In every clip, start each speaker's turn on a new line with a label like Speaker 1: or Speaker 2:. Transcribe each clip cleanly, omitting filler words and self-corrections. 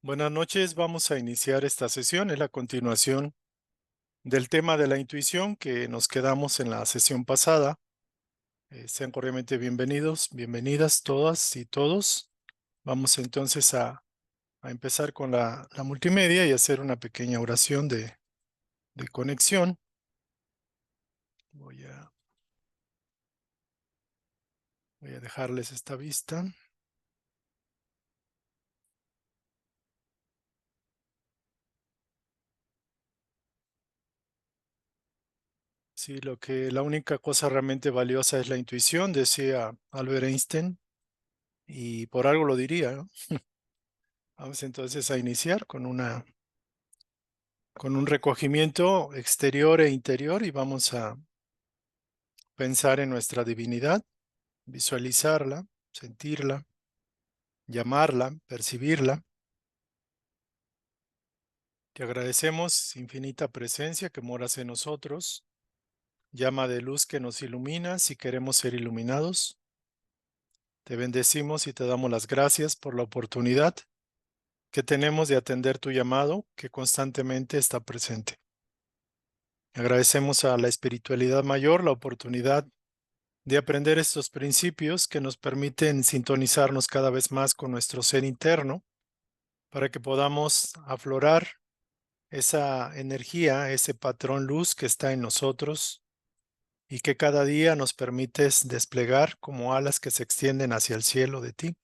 Speaker 1: Buenas noches, vamos a iniciar esta sesión. Es la continuación del tema de la intuición que nos quedamos en la sesión pasada. Sean cordialmente bienvenidos, bienvenidas todas y todos. Vamos entonces a empezar con la multimedia y hacer una pequeña oración de conexión. Voy a dejarles esta vista. Sí, la única cosa realmente valiosa es la intuición, decía Albert Einstein, y por algo lo diría, ¿no? Vamos entonces a iniciar con un recogimiento exterior e interior y vamos a pensar en nuestra divinidad, visualizarla, sentirla, llamarla, percibirla. Te agradecemos infinita presencia que moras en nosotros, llama de luz que nos ilumina si queremos ser iluminados. Te bendecimos y te damos las gracias por la oportunidad que tenemos de atender tu llamado que constantemente está presente. Agradecemos a la espiritualidad mayor la oportunidad de aprender estos principios que nos permiten sintonizarnos cada vez más con nuestro ser interno para que podamos aflorar esa energía, ese patrón luz que está en nosotros y que cada día nos permites desplegar como alas que se extienden hacia el cielo de ti.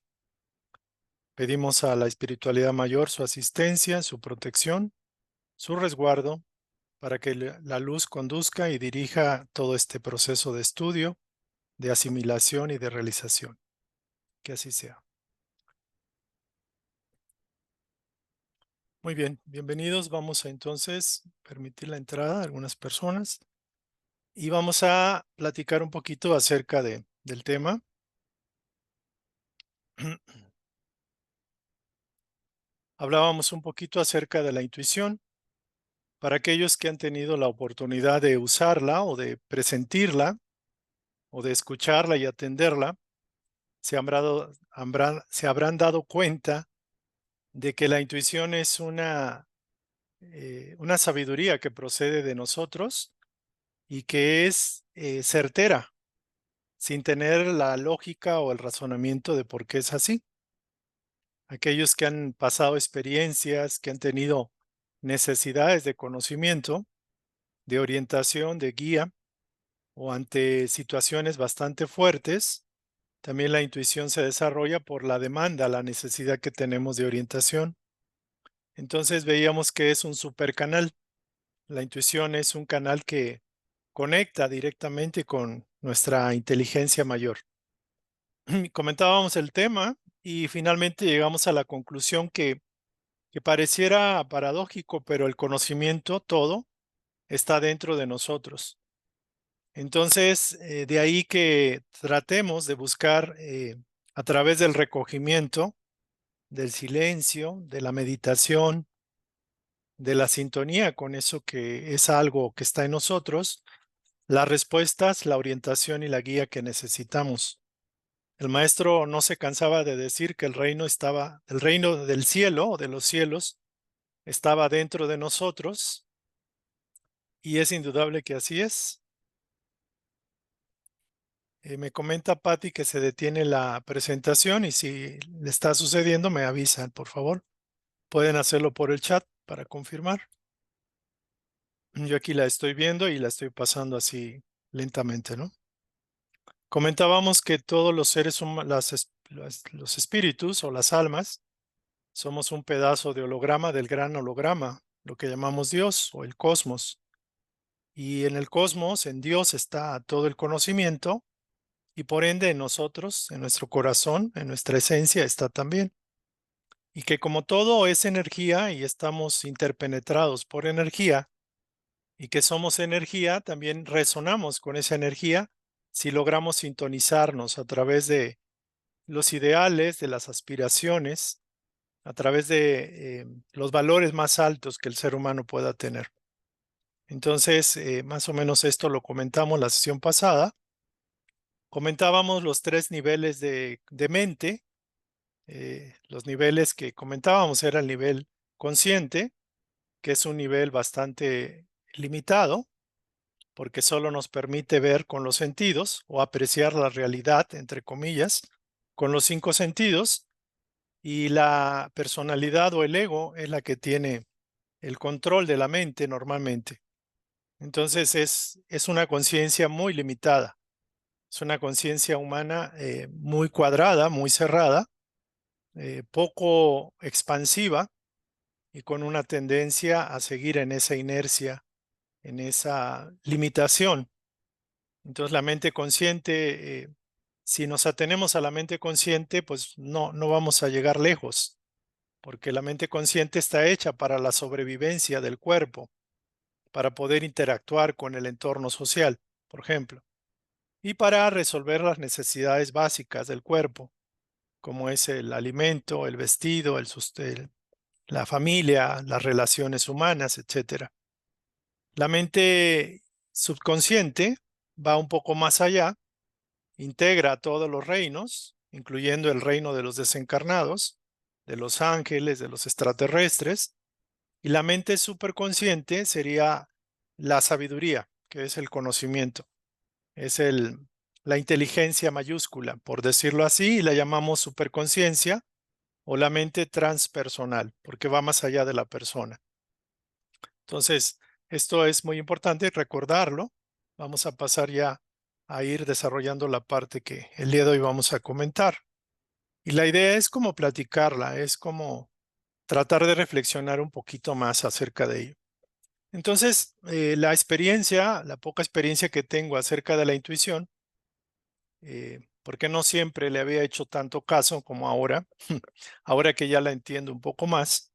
Speaker 1: Pedimos a la espiritualidad mayor su asistencia, su protección, su resguardo para que la luz conduzca y dirija todo este proceso de estudio, de asimilación y de realización. Que así sea. Muy bien, bienvenidos. Vamos a entonces permitir la entrada a algunas personas y vamos a platicar un poquito acerca del tema. Hablábamos un poquito acerca de la intuición. Para aquellos que han tenido la oportunidad de usarla o de presentirla o de escucharla y atenderla, se habrán dado cuenta de que la intuición es una sabiduría que procede de nosotros y que es certera, sin tener la lógica o el razonamiento de por qué es así. Aquellos que han pasado experiencias, que han tenido necesidades de conocimiento, de orientación, de guía, o ante situaciones bastante fuertes, también la intuición se desarrolla por la demanda, la necesidad que tenemos de orientación. Entonces veíamos que es un supercanal. La intuición es un canal que conecta directamente con nuestra inteligencia mayor. Comentábamos el tema y finalmente llegamos a la conclusión que pareciera paradójico, pero el conocimiento todo está dentro de nosotros. Entonces, de ahí que tratemos de buscar a través del recogimiento, del silencio, de la meditación, de la sintonía con eso que es algo que está en nosotros, las respuestas, la orientación y la guía que necesitamos. El maestro no se cansaba de decir que el reino del cielo o de los cielos estaba dentro de nosotros y es indudable que así es. Me comenta Patti que se detiene la presentación y si le está sucediendo me avisan, por favor. Pueden hacerlo por el chat para confirmar. Yo aquí la estoy viendo y la estoy pasando así lentamente, ¿no? Comentábamos que todos los seres humanos, los espíritus o las almas, somos un pedazo de holograma del gran holograma, lo que llamamos Dios o el cosmos. Y en el cosmos, en Dios, está todo el conocimiento y por ende en nosotros, en nuestro corazón, en nuestra esencia está también. Y que como todo es energía y estamos interpenetrados por energía y que somos energía, también resonamos con esa energía si logramos sintonizarnos a través de los ideales, de las aspiraciones, a través de los valores más altos que el ser humano pueda tener. Entonces, más o menos esto lo comentamos la sesión pasada. Comentábamos los tres niveles de mente, Los niveles que comentábamos era el nivel consciente, que es un nivel bastante limitado, porque solo nos permite ver con los sentidos o apreciar la realidad, entre comillas, con los 5 sentidos, y la personalidad o el ego es la que tiene el control de la mente normalmente. Entonces es una conciencia muy limitada, es una conciencia humana muy cuadrada, muy cerrada, poco expansiva y con una tendencia a seguir en esa inercia, en esa limitación. Entonces la mente consciente, si nos atenemos a la mente consciente, pues no vamos a llegar lejos, porque la mente consciente está hecha para la sobrevivencia del cuerpo, para poder interactuar con el entorno social, por ejemplo, y para resolver las necesidades básicas del cuerpo, como es el alimento, el vestido, la familia, las relaciones humanas, etcétera. La mente subconsciente va un poco más allá, integra todos los reinos, incluyendo el reino de los desencarnados, de los ángeles, de los extraterrestres, y la mente superconsciente sería la sabiduría, que es el conocimiento, es la inteligencia mayúscula, por decirlo así, y la llamamos superconciencia o la mente transpersonal, porque va más allá de la persona. Entonces, esto es muy importante recordarlo. Vamos a pasar ya a ir desarrollando la parte que el día de hoy vamos a comentar. Y la idea es como platicarla, es como tratar de reflexionar un poquito más acerca de ello. Entonces, la experiencia, la poca experiencia que tengo acerca de la intuición, porque no siempre le había hecho tanto caso como ahora, ahora que ya la entiendo un poco más,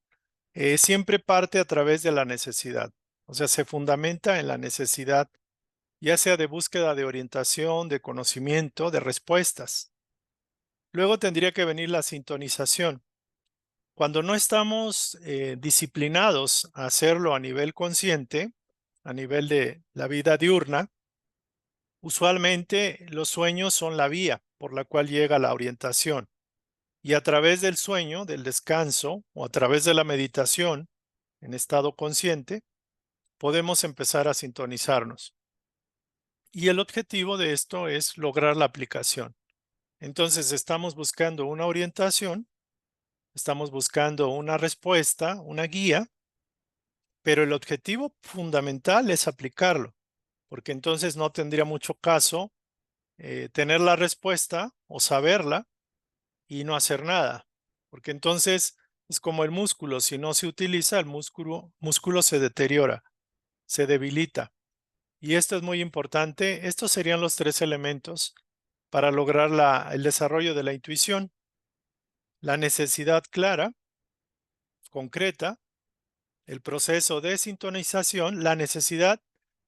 Speaker 1: siempre parte a través de la necesidad. O sea, se fundamenta en la necesidad, ya sea de búsqueda de orientación, de conocimiento, de respuestas. Luego tendría que venir la sintonización. Cuando no estamos disciplinados a hacerlo a nivel consciente, a nivel de la vida diurna, usualmente los sueños son la vía por la cual llega la orientación. Y a través del sueño, del descanso o a través de la meditación en estado consciente, podemos empezar a sintonizarnos. Y el objetivo de esto es lograr la aplicación. Entonces estamos buscando una orientación, estamos buscando una respuesta, una guía, pero el objetivo fundamental es aplicarlo, porque entonces no tendría mucho caso tener la respuesta o saberla y no hacer nada, porque entonces es como el músculo, si no se utiliza, el músculo se deteriora, se debilita. Y esto es muy importante. Estos serían los 3 elementos para lograr el desarrollo de la intuición: la necesidad clara, concreta, el proceso de sintonización. La necesidad,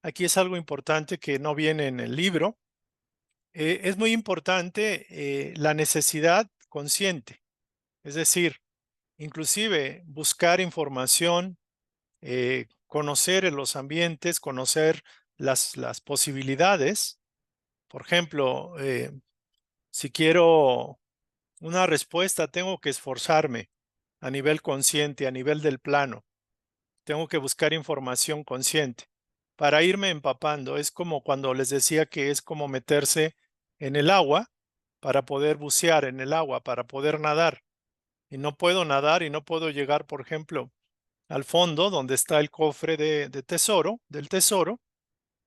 Speaker 1: aquí es algo importante que no viene en el libro. Es muy importante la necesidad consciente, es decir, inclusive buscar información, conocer en los ambientes, conocer las posibilidades. Por ejemplo, si quiero una respuesta, tengo que esforzarme a nivel consciente, a nivel del plano. Tengo que buscar información consciente para irme empapando. Es como cuando les decía que es como meterse en el agua para poder bucear en el agua, para poder nadar. Y no puedo nadar y no puedo llegar, por ejemplo, al fondo donde está el cofre del tesoro,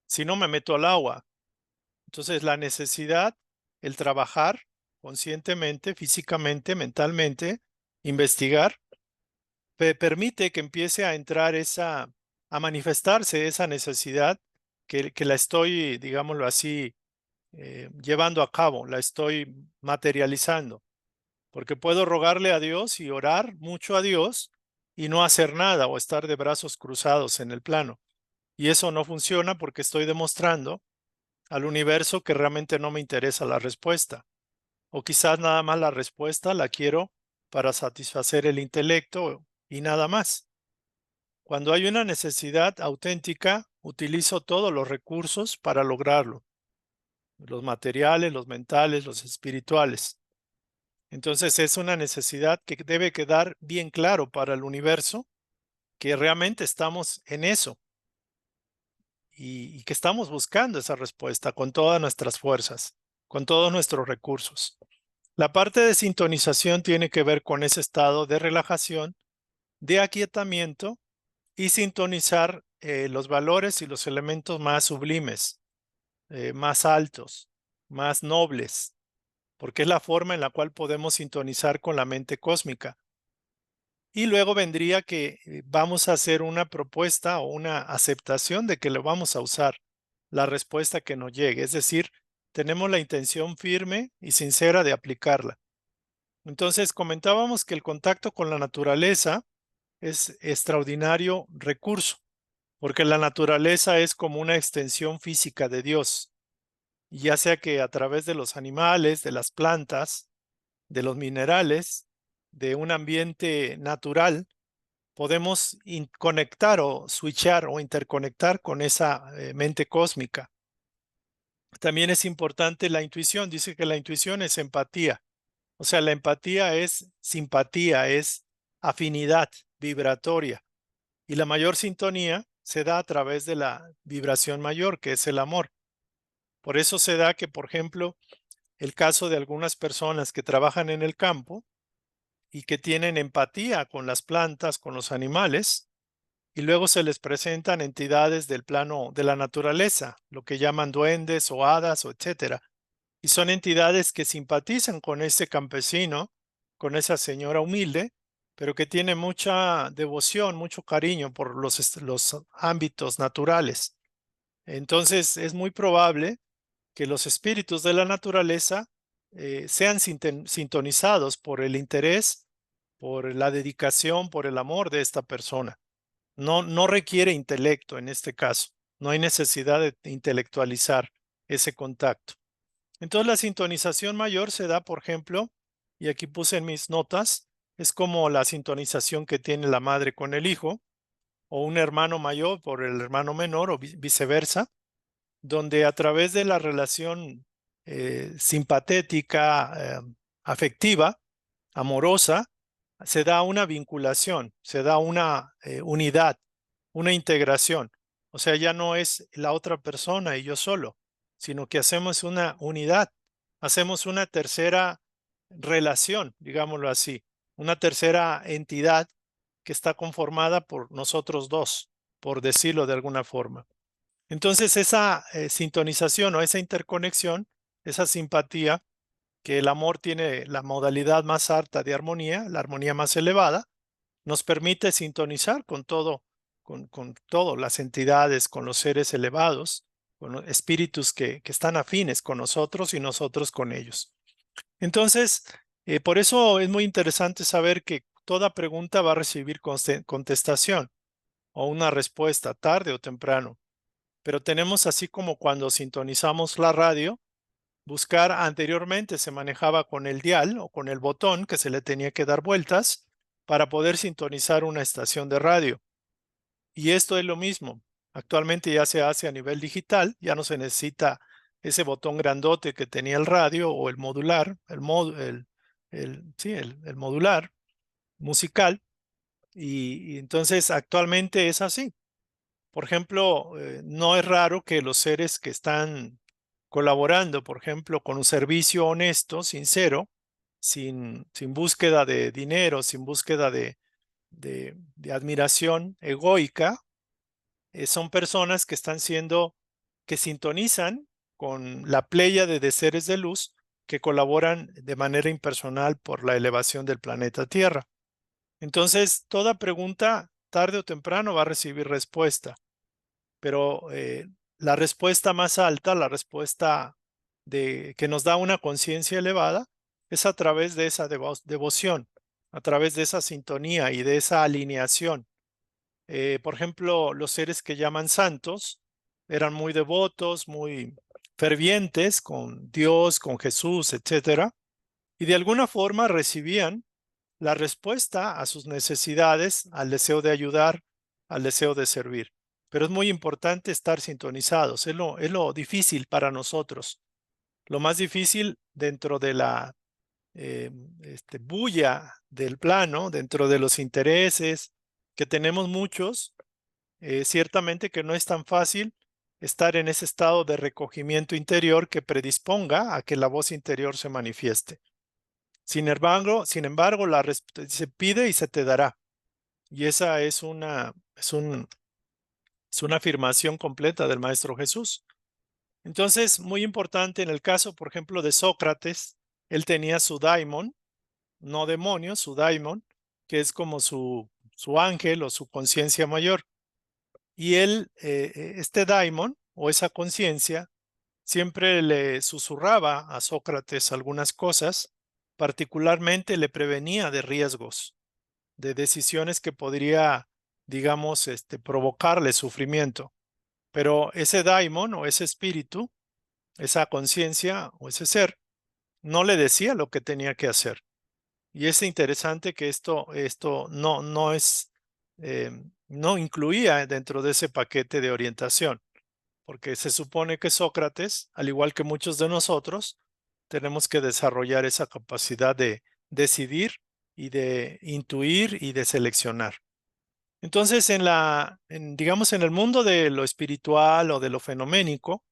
Speaker 1: si no me meto al agua. Entonces la necesidad, el trabajar conscientemente, físicamente, mentalmente, investigar, permite que empiece a entrar a manifestarse esa necesidad que la estoy, digámoslo así, llevando a cabo, la estoy materializando, porque puedo rogarle a Dios y orar mucho a Dios y no hacer nada o estar de brazos cruzados en el plano. Y eso no funciona porque estoy demostrando al universo que realmente no me interesa la respuesta. O quizás nada más la respuesta la quiero para satisfacer el intelecto y nada más. Cuando hay una necesidad auténtica, utilizo todos los recursos para lograrlo, los materiales, los mentales, los espirituales. Entonces es una necesidad que debe quedar bien claro para el universo, que realmente estamos en eso y que estamos buscando esa respuesta con todas nuestras fuerzas, con todos nuestros recursos. La parte de sintonización tiene que ver con ese estado de relajación, de aquietamiento y sintonizar los valores y los elementos más sublimes, más altos, más nobles, porque es la forma en la cual podemos sintonizar con la mente cósmica. Y luego vendría que vamos a hacer una propuesta o una aceptación de que lo vamos a usar, la respuesta que nos llegue. Es decir, tenemos la intención firme y sincera de aplicarla. Entonces, comentábamos que el contacto con la naturaleza es extraordinario recurso, porque la naturaleza es como una extensión física de Dios, ya sea que a través de los animales, de las plantas, de los minerales, de un ambiente natural, podemos conectar o switchar o interconectar con esa mente cósmica. También es importante la intuición. Dice que la intuición es empatía. O sea, la empatía es simpatía, es afinidad vibratoria. Y la mayor sintonía se da a través de la vibración mayor, que es el amor. Por eso se da que, por ejemplo, el caso de algunas personas que trabajan en el campo y que tienen empatía con las plantas, con los animales, y luego se les presentan entidades del plano de la naturaleza, lo que llaman duendes o hadas o etcétera. Y son entidades que simpatizan con ese campesino, con esa señora humilde, pero que tiene mucha devoción, mucho cariño por los ámbitos naturales. Entonces es muy probable que los espíritus de la naturaleza sean sintonizados por el interés, por la dedicación, por el amor de esta persona. No requiere intelecto en este caso. No hay necesidad de intelectualizar ese contacto. Entonces la sintonización mayor se da, por ejemplo, y aquí puse en mis notas, es como la sintonización que tiene la madre con el hijo, o un hermano mayor por el hermano menor, o viceversa, donde a través de la relación simpatética, afectiva, amorosa, se da una vinculación, se da una unidad, una integración. O sea, ya no es la otra persona y yo solo, sino que hacemos una unidad, hacemos una tercera relación, digámoslo así, una tercera entidad que está conformada por nosotros dos, por decirlo de alguna forma. Entonces, esa sintonización o esa interconexión, esa simpatía, que el amor tiene la modalidad más alta de armonía, la armonía más elevada, nos permite sintonizar con todo, con todo, las entidades, con los seres elevados, con los espíritus que están afines con nosotros y nosotros con ellos. Entonces, por eso es muy interesante saber que toda pregunta va a recibir contestación o una respuesta tarde o temprano. Pero tenemos, así como cuando sintonizamos la radio, buscar. Anteriormente se manejaba con el dial o con el botón que se le tenía que dar vueltas para poder sintonizar una estación de radio. Y esto es lo mismo. Actualmente ya se hace a nivel digital, ya no se necesita ese botón grandote que tenía el radio o el modular, el modular musical. Y entonces actualmente es así. Por ejemplo, no es raro que los seres que están colaborando, por ejemplo, con un servicio honesto, sincero, sin búsqueda de dinero, sin búsqueda de admiración egoica, son personas que están siendo, que sintonizan con la pléyade de seres de luz que colaboran de manera impersonal por la elevación del planeta Tierra. Entonces, toda pregunta, tarde o temprano, va a recibir respuesta, pero la respuesta más alta, la respuesta que nos da una conciencia elevada, es a través de esa devoción, a través de esa sintonía y de esa alineación. Por ejemplo, los seres que llaman santos eran muy devotos, muy fervientes con Dios, con Jesús, etcétera, y de alguna forma recibían la respuesta a sus necesidades, al deseo de ayudar, al deseo de servir. Pero es muy importante estar sintonizados, es lo difícil para nosotros. Lo más difícil dentro de la bulla del plano, dentro de los intereses, que tenemos muchos, ciertamente que no es tan fácil estar en ese estado de recogimiento interior que predisponga a que la voz interior se manifieste. Sin embargo, se pide y se te dará. Y esa es una afirmación completa del Maestro Jesús. Entonces, muy importante en el caso, por ejemplo, de Sócrates, él tenía su daimon, no demonio, su daimon, que es como su ángel o su conciencia mayor. Y este daimon o esa conciencia siempre le susurraba a Sócrates algunas cosas, particularmente le prevenía de riesgos, de decisiones que podría, digamos, provocarle sufrimiento. Pero ese daimon o ese espíritu, esa conciencia o ese ser, no le decía lo que tenía que hacer. Y es interesante que esto no incluía dentro de ese paquete de orientación, porque se supone que Sócrates, al igual que muchos de nosotros, tenemos que desarrollar esa capacidad de decidir y de intuir y de seleccionar. Entonces, digamos, en el mundo de lo espiritual o de lo fenoménico,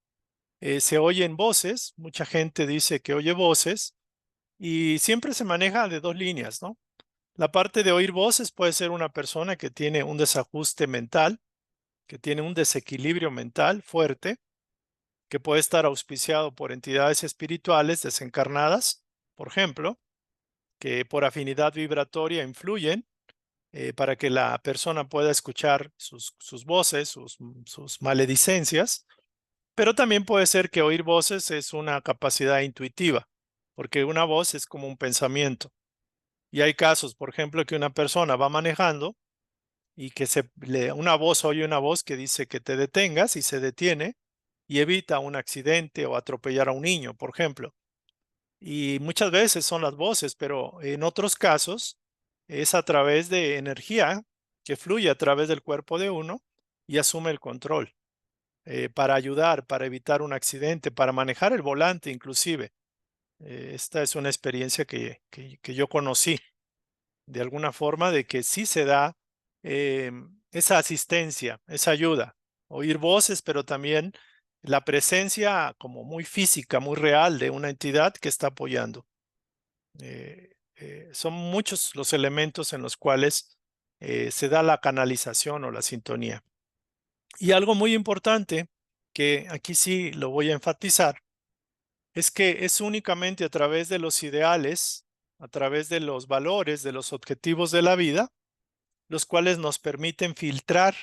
Speaker 1: se oyen voces, mucha gente dice que oye voces y siempre se maneja de dos líneas, ¿no? La parte de oír voces puede ser una persona que tiene un desajuste mental, que tiene un desequilibrio mental fuerte, que puede estar auspiciado por entidades espirituales desencarnadas, por ejemplo, que por afinidad vibratoria influyen para que la persona pueda escuchar sus voces, sus maledicencias, pero también puede ser que oír voces es una capacidad intuitiva, porque una voz es como un pensamiento. Y hay casos, por ejemplo, que una persona va manejando y que oye una voz que dice que te detengas y se detiene y evita un accidente o atropellar a un niño, por ejemplo. Y muchas veces son las voces, pero en otros casos es a través de energía que fluye a través del cuerpo de uno y asume el control para ayudar, para evitar un accidente, para manejar el volante inclusive. Esta es una experiencia que yo conocí de alguna forma de que sí se da esa asistencia, esa ayuda, oír voces, pero también la presencia como muy física, muy real de una entidad que está apoyando. Son muchos los elementos en los cuales se da la canalización o la sintonía. Y algo muy importante, que aquí sí lo voy a enfatizar, es que es únicamente a través de los ideales, a través de los valores, de los objetivos de la vida, los cuales nos permiten filtrar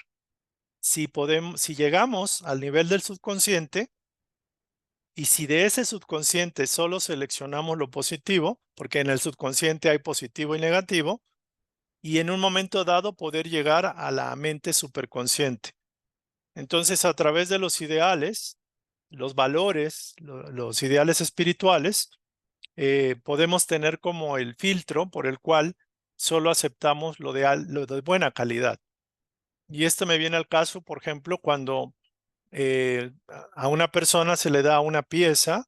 Speaker 1: si llegamos al nivel del subconsciente y si de ese subconsciente solo seleccionamos lo positivo, porque en el subconsciente hay positivo y negativo, y en un momento dado poder llegar a la mente superconsciente. Entonces, a través de los ideales, los valores, los ideales espirituales, podemos tener como el filtro por el cual solo aceptamos lo de buena calidad. Y esto me viene al caso, por ejemplo, cuando a una persona se le da una pieza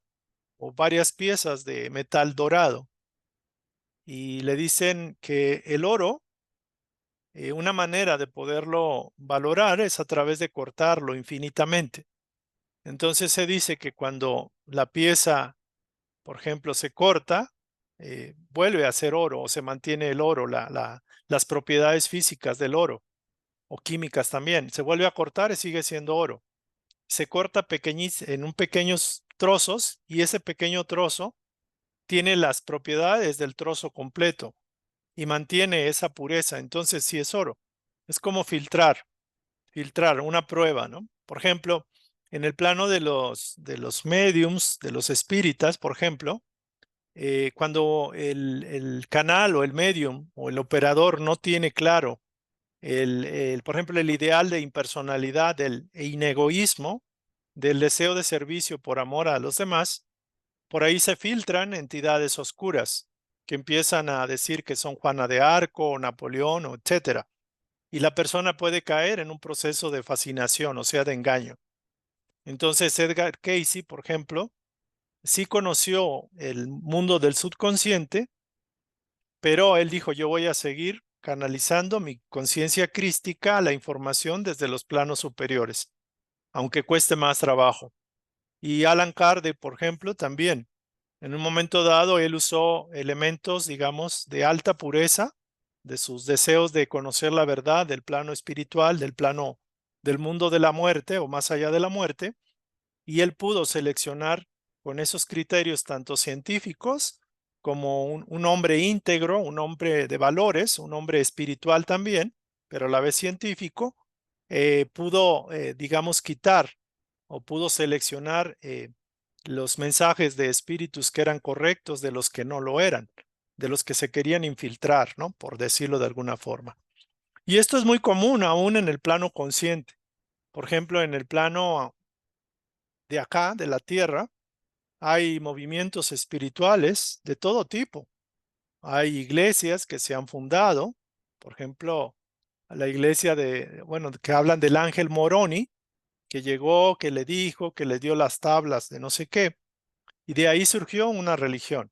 Speaker 1: o varias piezas de metal dorado y le dicen que el oro, una manera de poderlo valorar es a través de cortarlo infinitamente. Entonces se dice que cuando la pieza, por ejemplo, se corta, vuelve a ser oro o se mantiene el oro, las propiedades físicas del oro o químicas también. Se vuelve a cortar y sigue siendo oro. Se corta en un pequeños trozos y ese pequeño trozo tiene las propiedades del trozo completo y mantiene esa pureza. Entonces sí es oro. Es como filtrar una prueba, ¿no? Por ejemplo, en el plano de los mediums, de los espíritas, por ejemplo, cuando el canal o el medium o el operador no tiene claro por ejemplo, el ideal de impersonalidad, del inegoísmo, del deseo de servicio por amor a los demás, por ahí se filtran entidades oscuras que empiezan a decir que son Juana de Arco o Napoleón o etcétera. Y la persona puede caer en un proceso de fascinación, o sea, de engaño. Entonces, Edgar Casey, por ejemplo, sí conoció el mundo del subconsciente, pero él dijo, yo voy a seguir canalizando mi conciencia crística a la información desde los planos superiores, aunque cueste más trabajo. Y Alan Kardec, por ejemplo, también. En un momento dado, él usó elementos, digamos, de alta pureza, de sus deseos de conocer la verdad del plano espiritual, del plano del mundo de la muerte o más allá de la muerte, y él pudo seleccionar con esos criterios tanto científicos como un hombre íntegro, un hombre de valores, un hombre espiritual también, pero a la vez científico, pudo, digamos, quitar o pudo seleccionar los mensajes de espíritus que eran correctos de los que no lo eran, de los que se querían infiltrar, ¿no? Por decirlo de alguna forma. Y esto es muy común aún en el plano consciente. Por ejemplo, en el plano de acá, de la Tierra, hay movimientos espirituales de todo tipo. Hay iglesias que se han fundado, por ejemplo, la iglesia de, bueno, que hablan del ángel Moroni, que llegó, que le dijo, que le dio las tablas de no sé qué, y de ahí surgió una religión.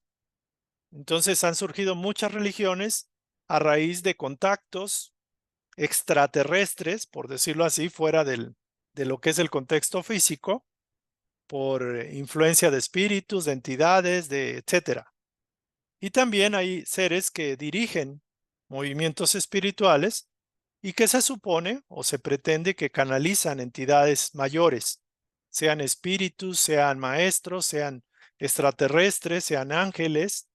Speaker 1: Entonces han surgido muchas religiones a raíz de contactos extraterrestres, por decirlo así, fuera de lo que es el contexto físico, por influencia de espíritus, de entidades, de etcétera. Y también hay seres que dirigen movimientos espirituales y que se supone o se pretende que canalizan entidades mayores, sean espíritus, sean maestros, sean extraterrestres, sean ángeles.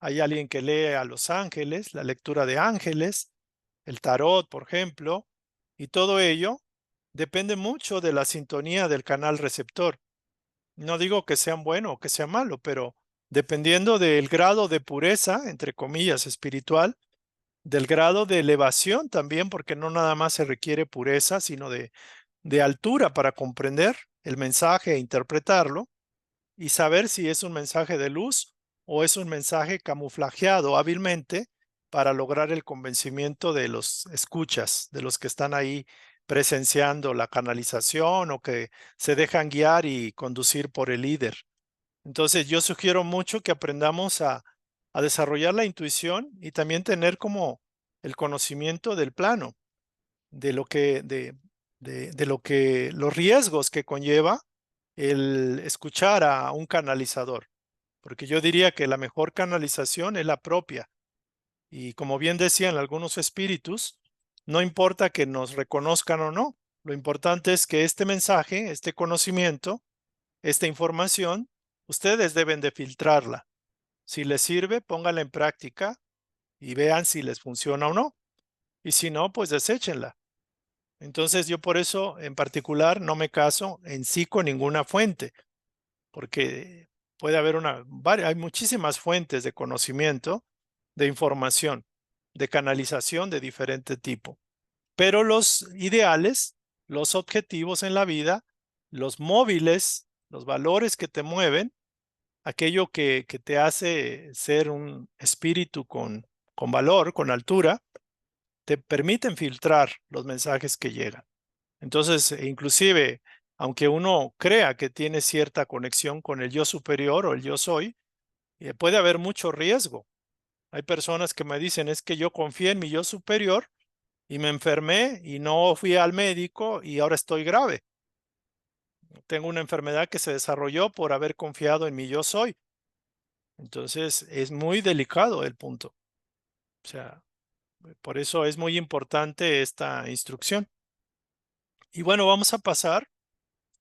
Speaker 1: Hay alguien que lee a los ángeles, la lectura de ángeles, el tarot, por ejemplo, y todo ello depende mucho de la sintonía del canal receptor. No digo que sean bueno o que sea malo, pero dependiendo del grado de pureza, entre comillas, espiritual, del grado de elevación también, porque no nada más se requiere pureza, sino de altura para comprender el mensaje e interpretarlo y saber si es un mensaje de luz o es un mensaje camuflajeado hábilmente para lograr el convencimiento de los escuchas, de los que están ahí presenciando la canalización o que se dejan guiar y conducir por el líder. Entonces yo sugiero mucho que aprendamos a desarrollar la intuición y también tener como el conocimiento del plano, de lo que, de lo que, los riesgos que conlleva el escuchar a un canalizador, porque yo diría que la mejor canalización es la propia. Y como bien decían algunos espíritus, no importa que nos reconozcan o no, lo importante es que este mensaje, este conocimiento, esta información, ustedes deben de filtrarla. Si les sirve, pónganla en práctica y vean si les funciona o no. Y si no, pues deséchenla. Entonces yo por eso en particular no me caso en sí con ninguna fuente, porque puede haber hay muchísimas fuentes de conocimiento, de información, de canalización de diferente tipo. Pero los ideales, los objetivos en la vida, los móviles, los valores que te mueven, aquello que te hace ser un espíritu con valor, con altura, te permiten filtrar los mensajes que llegan. Entonces, inclusive, aunque uno crea que tiene cierta conexión con el yo superior o el yo soy, puede haber mucho riesgo. Hay personas que me dicen, es que yo confié en mi yo superior y me enfermé y no fui al médico y ahora estoy grave. Tengo una enfermedad que se desarrolló por haber confiado en mi yo soy. Entonces, es muy delicado el punto. O sea, por eso es muy importante esta instrucción. Y bueno, vamos a pasar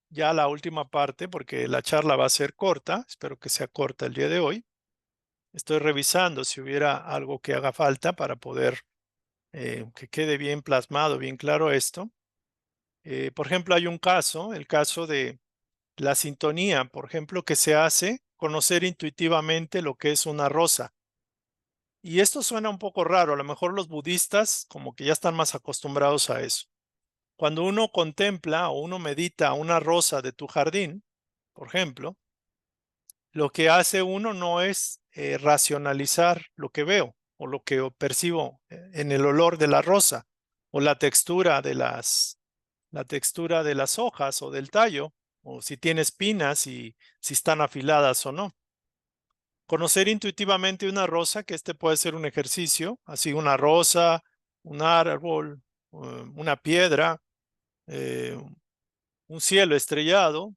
Speaker 1: ya a la última parte porque la charla va a ser corta. Espero que sea corta el día de hoy. Estoy revisando si hubiera algo que haga falta para poder que quede bien plasmado, bien claro esto. Por ejemplo, hay un caso, el caso de la sintonía, por ejemplo, que se hace conocer intuitivamente lo que es una rosa. Y esto suena un poco raro, a lo mejor los budistas como que ya están más acostumbrados a eso. Cuando uno contempla o uno medita una rosa de tu jardín, por ejemplo, lo que hace uno no es racionalizar lo que veo o lo que percibo en el olor de la rosa o la textura de las hojas o del tallo o si tiene espinas y si están afiladas o no. Conocer intuitivamente una rosa, que este puede ser un ejercicio, así una rosa, un árbol, una piedra, eh, un cielo estrellado,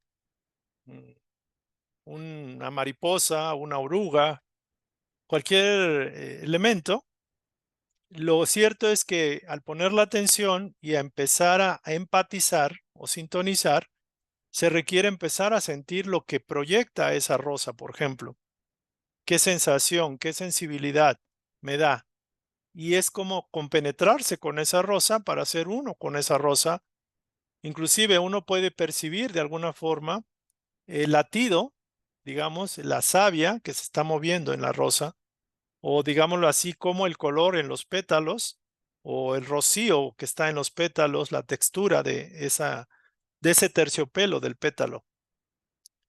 Speaker 1: mm, una mariposa, una oruga, cualquier elemento. Lo cierto es que al poner la atención y a empezar a empatizar o sintonizar, se requiere empezar a sentir lo que proyecta esa rosa, por ejemplo. ¿Qué sensación, qué sensibilidad me da? Y es como compenetrarse con esa rosa para ser uno con esa rosa. Inclusive uno puede percibir de alguna forma el latido, digamos, la savia que se está moviendo en la rosa, o digámoslo así, como el color en los pétalos, o el rocío que está en los pétalos, la textura de ese terciopelo del pétalo.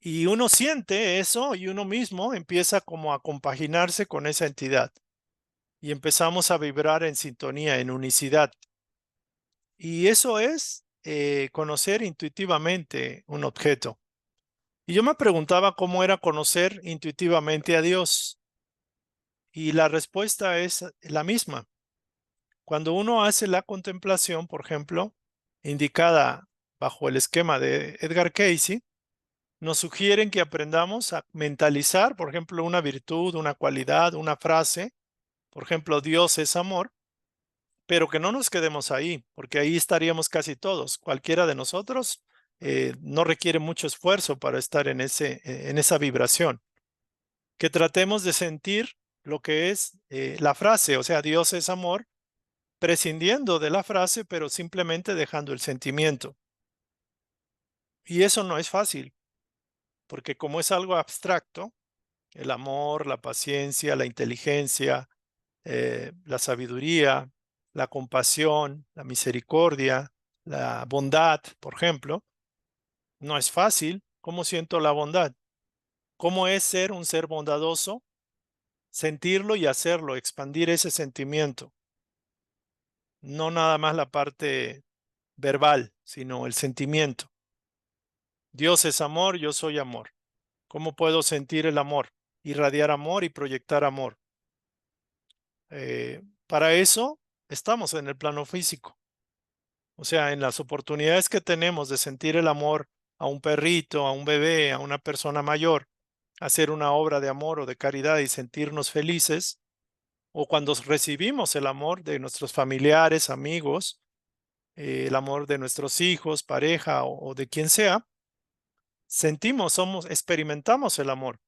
Speaker 1: Y uno siente eso y uno mismo empieza como a compaginarse con esa entidad y empezamos a vibrar en sintonía, en unicidad. Y eso es conocer intuitivamente un objeto. Y yo me preguntaba cómo era conocer intuitivamente a Dios. Y la respuesta es la misma. Cuando uno hace la contemplación, por ejemplo, indicada bajo el esquema de Edgar Cayce, nos sugieren que aprendamos a mentalizar, por ejemplo, una virtud, una cualidad, una frase. Por ejemplo, Dios es amor, pero que no nos quedemos ahí, porque ahí estaríamos casi todos. Cualquiera de nosotros no requiere mucho esfuerzo para estar en esa vibración. Que tratemos de sentir lo que es la frase, o sea, Dios es amor, prescindiendo de la frase, pero simplemente dejando el sentimiento. Y eso no es fácil, porque como es algo abstracto, el amor, la paciencia, la inteligencia, la sabiduría, la compasión, la misericordia, la bondad, por ejemplo, no es fácil. ¿Cómo siento la bondad? ¿Cómo es ser un ser bondadoso? Sentirlo y hacerlo, expandir ese sentimiento. No nada más la parte verbal, sino el sentimiento. Dios es amor, yo soy amor. ¿Cómo puedo sentir el amor? Irradiar amor y proyectar amor. Para eso estamos en el plano físico. O sea, en las oportunidades que tenemos de sentir el amor a un perrito, a un bebé, a una persona mayor, hacer una obra de amor o de caridad y sentirnos felices, o cuando recibimos el amor de nuestros familiares, amigos, el amor de nuestros hijos, pareja o de quien sea, sentimos, experimentamos el amor.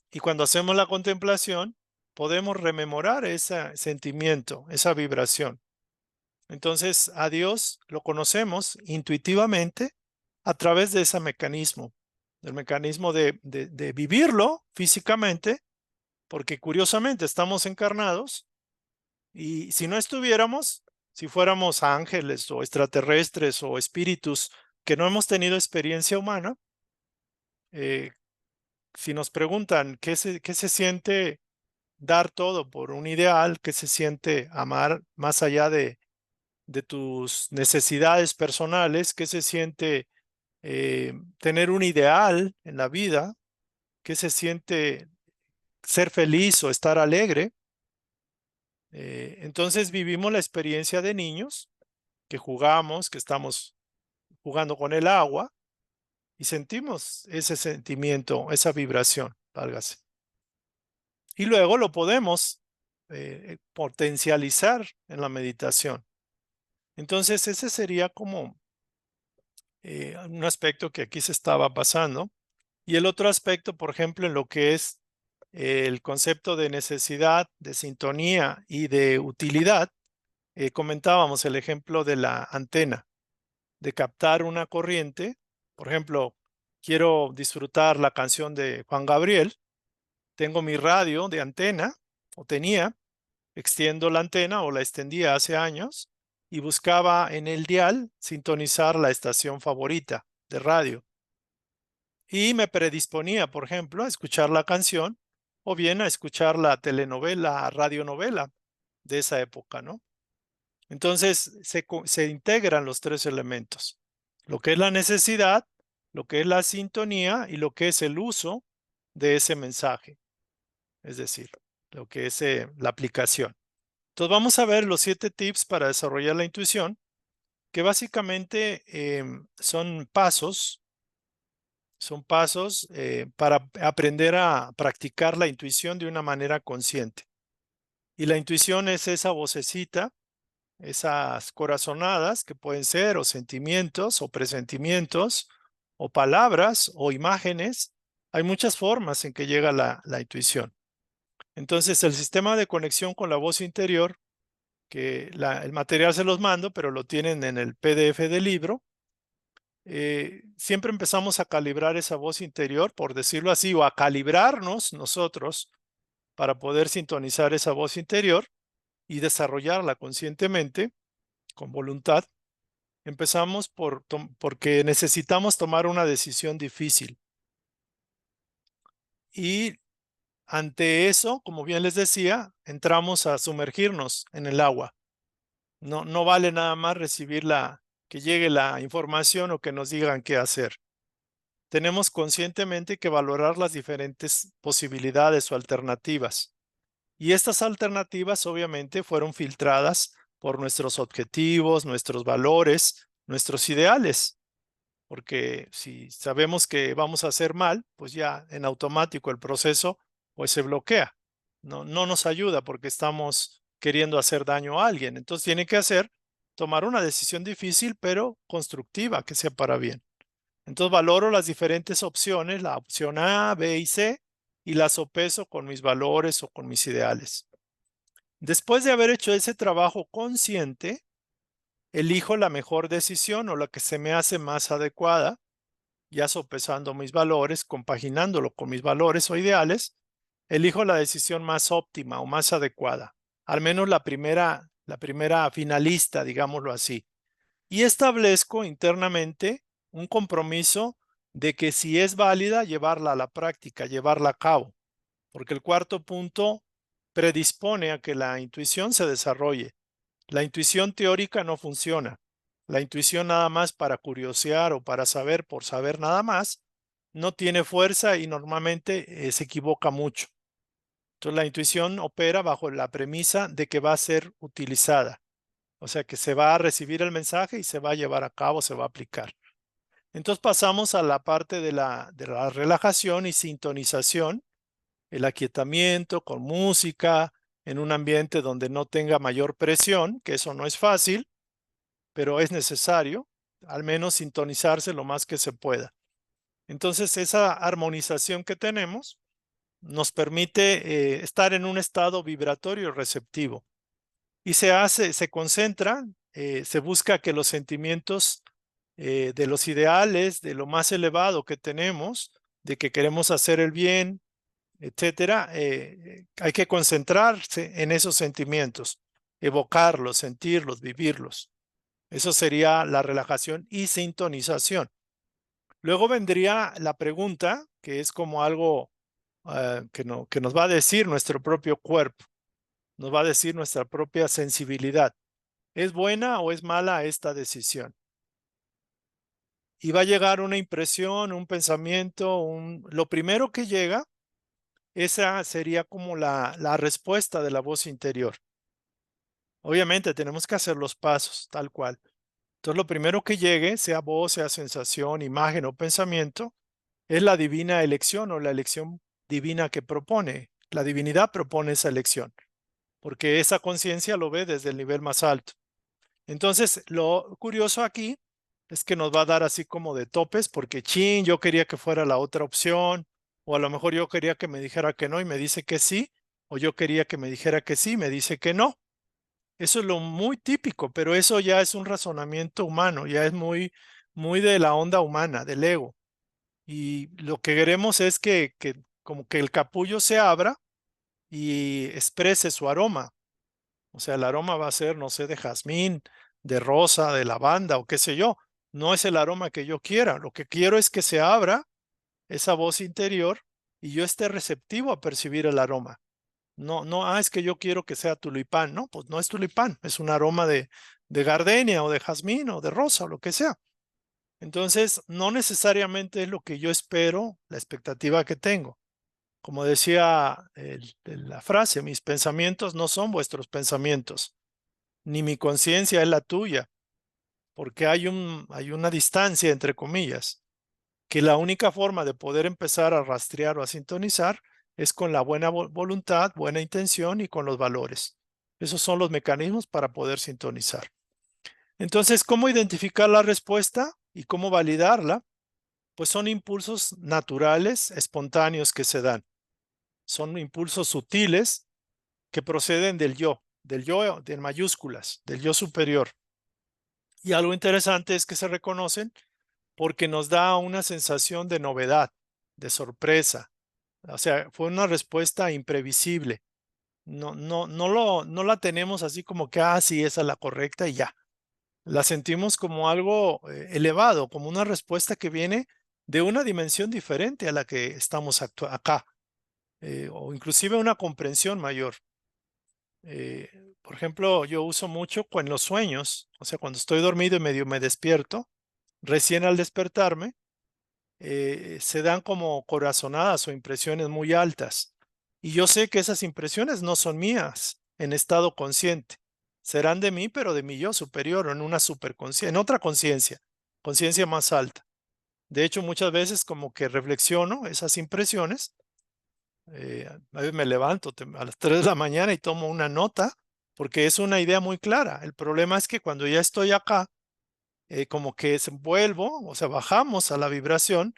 Speaker 1: Y cuando hacemos la contemplación, podemos rememorar ese sentimiento, esa vibración. Entonces, a Dios lo conocemos intuitivamente a través de ese mecanismo, del mecanismo de vivirlo físicamente, porque curiosamente estamos encarnados y si no estuviéramos, si fuéramos ángeles o extraterrestres o espíritus que no hemos tenido experiencia humana, eh, si nos preguntan qué se siente dar todo por un ideal, qué se siente amar más allá de tus necesidades personales, qué se siente tener un ideal en la vida, qué se siente ser feliz o estar alegre. Entonces vivimos la experiencia de niños que jugamos, que estamos jugando con el agua y sentimos ese sentimiento, esa vibración, válgase. Y luego lo podemos potencializar en la meditación. Entonces ese sería como un aspecto que aquí se estaba pasando. Y el otro aspecto, por ejemplo, en lo que es el concepto de necesidad, de sintonía y de utilidad, comentábamos el ejemplo de la antena, de captar una corriente. Por ejemplo, quiero disfrutar la canción de Juan Gabriel, tengo mi radio de antena, o tenía, extiendo la antena o la extendía hace años y buscaba en el dial sintonizar la estación favorita de radio. Y me predisponía, por ejemplo, a escuchar la canción o bien a escuchar la telenovela, radionovela de esa época, ¿no? Entonces se integran los tres elementos, lo que es la necesidad, lo que es la sintonía y lo que es el uso de ese mensaje, es decir, lo que es la aplicación. Entonces vamos a ver los 7 tips para desarrollar la intuición, que básicamente son pasos para aprender a practicar la intuición de una manera consciente. Y la intuición es esa vocecita, esas corazonadas que pueden ser o sentimientos o presentimientos o palabras o imágenes. Hay muchas formas en que llega la intuición. Entonces el sistema de conexión con la voz interior, que el material se los mando, pero lo tienen en el PDF del libro. Siempre empezamos a calibrar esa voz interior, por decirlo así, o a calibrarnos nosotros para poder sintonizar esa voz interior y desarrollarla conscientemente, con voluntad. Empezamos porque necesitamos tomar una decisión difícil. Y ante eso, como bien les decía, entramos a sumergirnos en el agua. No vale nada más recibir que llegue la información o que nos digan qué hacer. Tenemos conscientemente que valorar las diferentes posibilidades o alternativas. Y estas alternativas obviamente fueron filtradas por nuestros objetivos, nuestros valores, nuestros ideales. Porque si sabemos que vamos a hacer mal, pues ya en automático el proceso pues se bloquea. No nos ayuda porque estamos queriendo hacer daño a alguien. Entonces tiene que tomar una decisión difícil pero constructiva, que sea para bien. Entonces valoro las diferentes opciones, la opción A, B y C, y las sopeso con mis valores o con mis ideales. Después de haber hecho ese trabajo consciente, elijo la mejor decisión o la que se me hace más adecuada, ya sopesando mis valores, compaginándolo con mis valores o ideales, elijo la decisión más óptima o más adecuada, al menos la primera finalista, digámoslo así. Y establezco internamente un compromiso de que si es válida, llevarla a la práctica, llevarla a cabo, porque el cuarto punto predispone a que la intuición se desarrolle. La intuición teórica no funciona. La intuición nada más para curiosear o para saber por saber nada más, no tiene fuerza y normalmente se equivoca mucho. Entonces la intuición opera bajo la premisa de que va a ser utilizada. O sea que se va a recibir el mensaje y se va a llevar a cabo, se va a aplicar. Entonces pasamos a la parte de la relajación y sintonización, el aquietamiento con música, en un ambiente donde no tenga mayor presión, que eso no es fácil, pero es necesario, al menos sintonizarse lo más que se pueda. Entonces esa armonización que tenemos nos permite estar en un estado vibratorio receptivo. Y se concentra, se busca que los sentimientos de los ideales, de lo más elevado que tenemos, de que queremos hacer el bien, etcétera, hay que concentrarse en esos sentimientos, evocarlos, sentirlos, vivirlos. Eso sería la relajación y sintonización. Luego vendría la pregunta, que es como algo que nos va a decir nuestro propio cuerpo, nos va a decir nuestra propia sensibilidad. ¿Es buena o es mala esta decisión? Y va a llegar una impresión, un pensamiento, lo primero que llega, esa sería como la respuesta de la voz interior. Obviamente tenemos que hacer los pasos, tal cual. Entonces lo primero que llegue, sea voz, sea sensación, imagen o pensamiento, es la divina elección o la elección divina que propone. La divinidad propone esa elección, porque esa conciencia lo ve desde el nivel más alto. Entonces, lo curioso aquí es que nos va a dar así como de topes, porque chin, yo quería que fuera la otra opción, o a lo mejor yo quería que me dijera que no y me dice que sí, o yo quería que me dijera que sí y me dice que no. Eso es lo muy típico, pero eso ya es un razonamiento humano, ya es muy de la onda humana, del ego. Y lo que queremos es que como que el capullo se abra y exprese su aroma. O sea, el aroma va a ser, no sé, de jazmín, de rosa, de lavanda o qué sé yo. No es el aroma que yo quiera. Lo que quiero es que se abra esa voz interior y yo esté receptivo a percibir el aroma. No, es que yo quiero que sea tulipán. No, pues no es tulipán, es un aroma de gardenia o de jazmín o de rosa o lo que sea. Entonces, no necesariamente es lo que yo espero, la expectativa que tengo. Como decía la frase, mis pensamientos no son vuestros pensamientos, ni mi conciencia es la tuya, porque hay una distancia, entre comillas, que la única forma de poder empezar a rastrear o a sintonizar es con la buena voluntad, buena intención y con los valores. Esos son los mecanismos para poder sintonizar. Entonces, ¿cómo identificar la respuesta y cómo validarla? Pues son impulsos naturales, espontáneos que se dan. Son impulsos sutiles que proceden del yo de mayúsculas, del yo superior. Y algo interesante es que se reconocen porque nos da una sensación de novedad, de sorpresa. O sea, fue una respuesta imprevisible. No la tenemos así como que, sí, esa es la correcta y ya. La sentimos como algo elevado, como una respuesta que viene de una dimensión diferente a la que estamos acá, o inclusive una comprensión mayor. Por ejemplo, yo uso mucho en los sueños, o sea, cuando estoy dormido y medio me despierto, recién al despertarme, se dan como corazonadas o impresiones muy altas. Y yo sé que esas impresiones no son mías en estado consciente. Serán de mí, pero de mi yo superior, o en una superconciencia, en otra conciencia, conciencia más alta. De hecho, muchas veces como que reflexiono esas impresiones. A veces me levanto a las 3 de la mañana y tomo una nota porque es una idea muy clara. El problema es que cuando ya estoy acá, como que vuelvo, o sea, bajamos a la vibración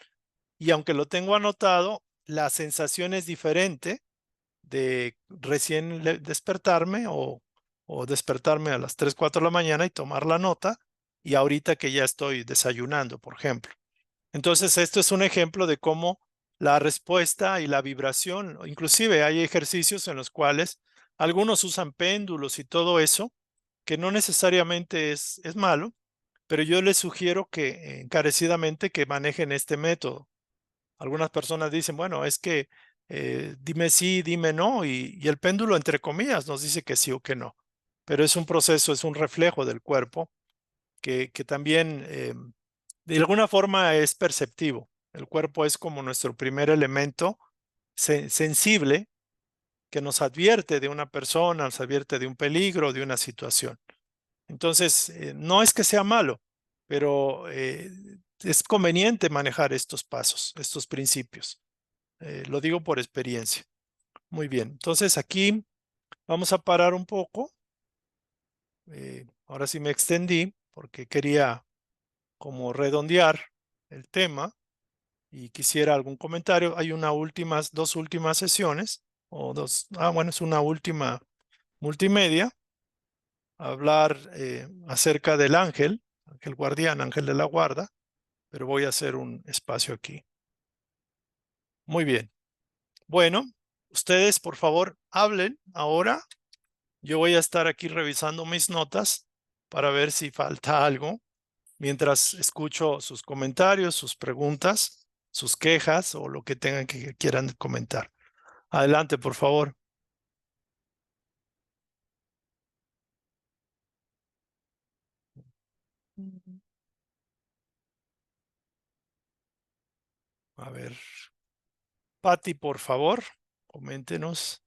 Speaker 1: y aunque lo tengo anotado, la sensación es diferente de recién despertarme o despertarme a las 3 4 de la mañana y tomar la nota y ahorita que ya estoy desayunando, por ejemplo. Entonces, esto es un ejemplo de cómo la respuesta y la vibración, inclusive hay ejercicios en los cuales algunos usan péndulos y todo eso, que no necesariamente es malo, pero yo les sugiero que encarecidamente que manejen este método. Algunas personas dicen, bueno, es que dime sí, dime no, y el péndulo, entre comillas, nos dice que sí o que no. Pero es un proceso, es un reflejo del cuerpo que también de alguna forma es perceptivo. El cuerpo es como nuestro primer elemento sensible que nos advierte de una persona, nos advierte de un peligro, de una situación. Entonces, no es que sea malo, pero es conveniente manejar estos pasos, estos principios. Lo digo por experiencia. Muy bien, entonces aquí vamos a parar un poco. Ahora sí me extendí porque quería como redondear el tema y quisiera algún comentario. Hay dos últimas sesiones, o dos, bueno, es una última multimedia, hablar acerca del ángel, ángel guardián, ángel de la guarda, pero voy a hacer un espacio aquí. Muy bien. Bueno, ustedes por favor hablen ahora. Yo voy a estar aquí revisando mis notas para ver si falta algo mientras escucho sus comentarios, sus preguntas, sus quejas o lo que tengan que quieran comentar. Adelante, por favor. A ver, Patti, por favor, coméntenos.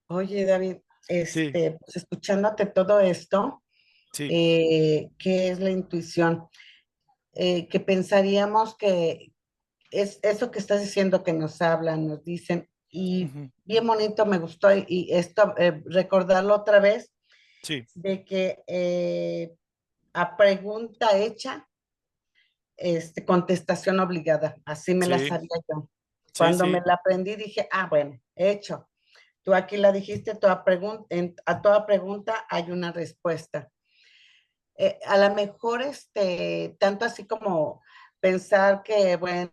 Speaker 2: Oye, David,
Speaker 1: Sí,
Speaker 2: pues escuchándote todo esto,
Speaker 1: sí,
Speaker 2: ¿qué es la intuición? Que pensaríamos que es eso que estás diciendo que nos hablan, nos dicen, y
Speaker 1: ujú,
Speaker 2: bien bonito me gustó, y esto, recordarlo otra vez,
Speaker 1: sí,
Speaker 2: de que a pregunta hecha, contestación obligada, así me la
Speaker 1: sí,
Speaker 2: sabía yo.
Speaker 1: sí,
Speaker 2: Cuando me
Speaker 1: sí,
Speaker 2: la aprendí dije, bueno, hecho. Tú aquí la dijiste, a toda pregunta hay una respuesta. A lo mejor, tanto así como pensar que, bueno,